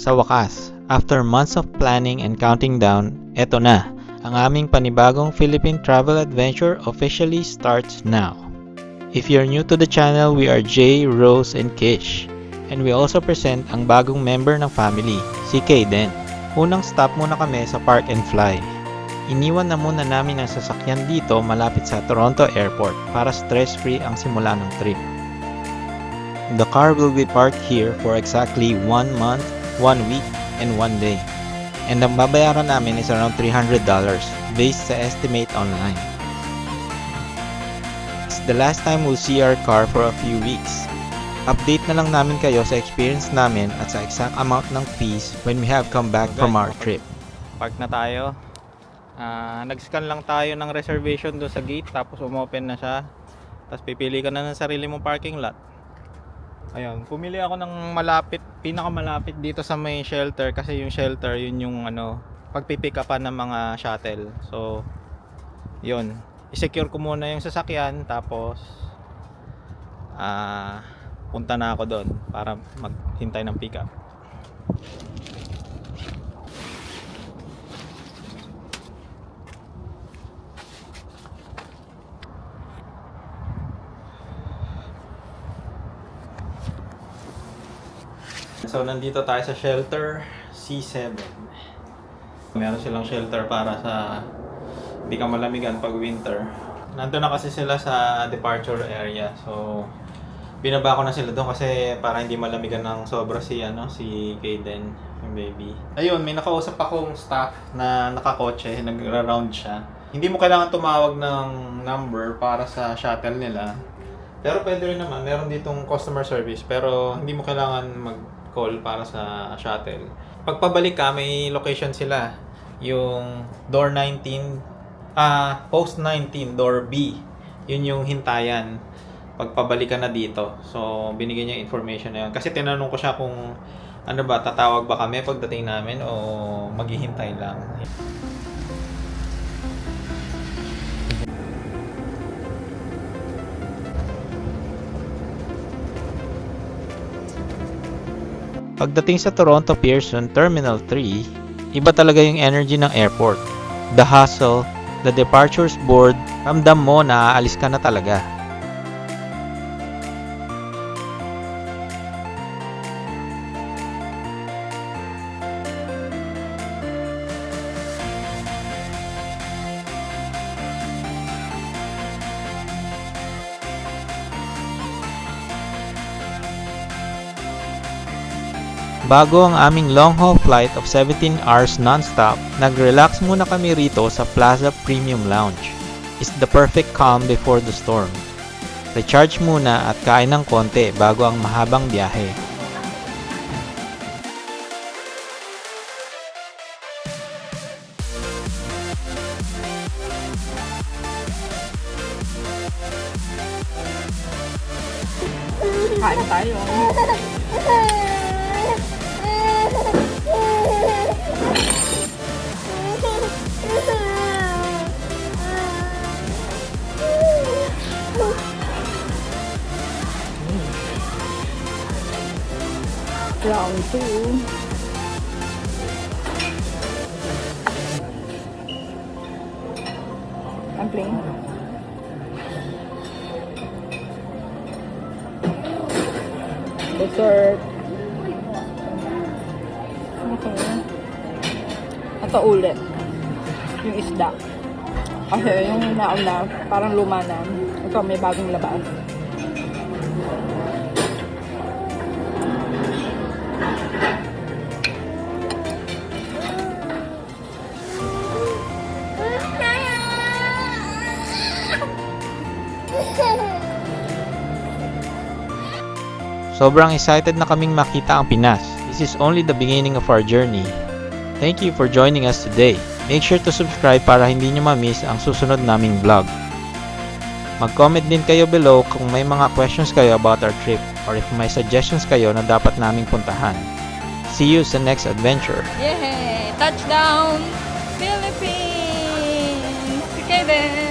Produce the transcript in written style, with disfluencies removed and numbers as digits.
Sa wakas, after months of planning and counting down, eto na, ang aming panibagong Philippine travel adventure officially starts now. If you're new to the channel, we are Jay, Rose, and Kish. And we also present ang bagong member ng family, si Kaden. Unang stop muna kami sa Park and Fly. Iniwan na muna namin ang sasakyan dito malapit sa Toronto Airport para stress-free ang simula ng trip. The car will be parked here for exactly 1 month, 1 week, and 1 day. And ang babayaran namin is around $300 based sa estimate online. It's the last time we'll see our car for a few weeks. Update na lang namin kayo sa experience namin at sa exact amount ng fees when we have come back from our trip. Park na tayo. Nag-scan lang tayo ng reservation doon sa gate tapos umopen na siya. Tapos pipili ka na ng sarili mong parking lot. Ayun, pumili ako ng pinakamalapit dito sa may shelter kasi yung shelter yun yung pagpipick upan ng mga shuttle. So, yun. I-secure ko muna yung sasakyan tapos punta na ako doon para maghintay ng pick up. So, nandito tayo sa shelter C7. Meron silang shelter para sa hindi ka malamigan pag winter. Nandun na kasi sila sa departure area. So, binaba ko na sila doon kasi para hindi malamigan ng sobra si Kaden, yung baby. Ayun, may nakausap akong staff na nakakotse, nagra-round siya. Hindi mo kailangan tumawag ng number para sa shuttle nila. Pero pwede rin naman, meron ditong customer service pero hindi mo kailangan mag-call para sa shuttle. Pagpabalik ka, may location sila. Yung door 19, post 19, door B. Yun yung hintayan. Pagpabalik ka na dito. So, binigyan niya information na yun. Kasi tinanong ko siya kung tatawag ba kami pagdating namin o maghihintay lang. Pagdating sa Toronto Pearson Terminal 3, iba talaga yung energy ng airport. The hustle, the departures board, ramdam mo na aalis ka na talaga. Bago ang aming long-haul flight of 17 hours non-stop, nag-relax muna kami rito sa Plaza Premium Lounge. It's the perfect calm before the storm. Recharge muna at kain ng konti bago ang mahabang biyahe. Kain tayo. Round 2. I'm playing. Dessert. Ito ulit. Yung isda. Kasi yung nauna, parang luma na. Ito may bagong labas. Sobrang excited na kaming makita ang Pinas. This is only the beginning of our journey. Thank you for joining us today. Make sure to subscribe para hindi nyo ma-miss ang susunod naming vlog. Mag-comment din kayo below kung may mga questions kayo about our trip or if may suggestions kayo na dapat naming puntahan. See you sa next adventure. Yay! Touchdown! Philippines! Okay then!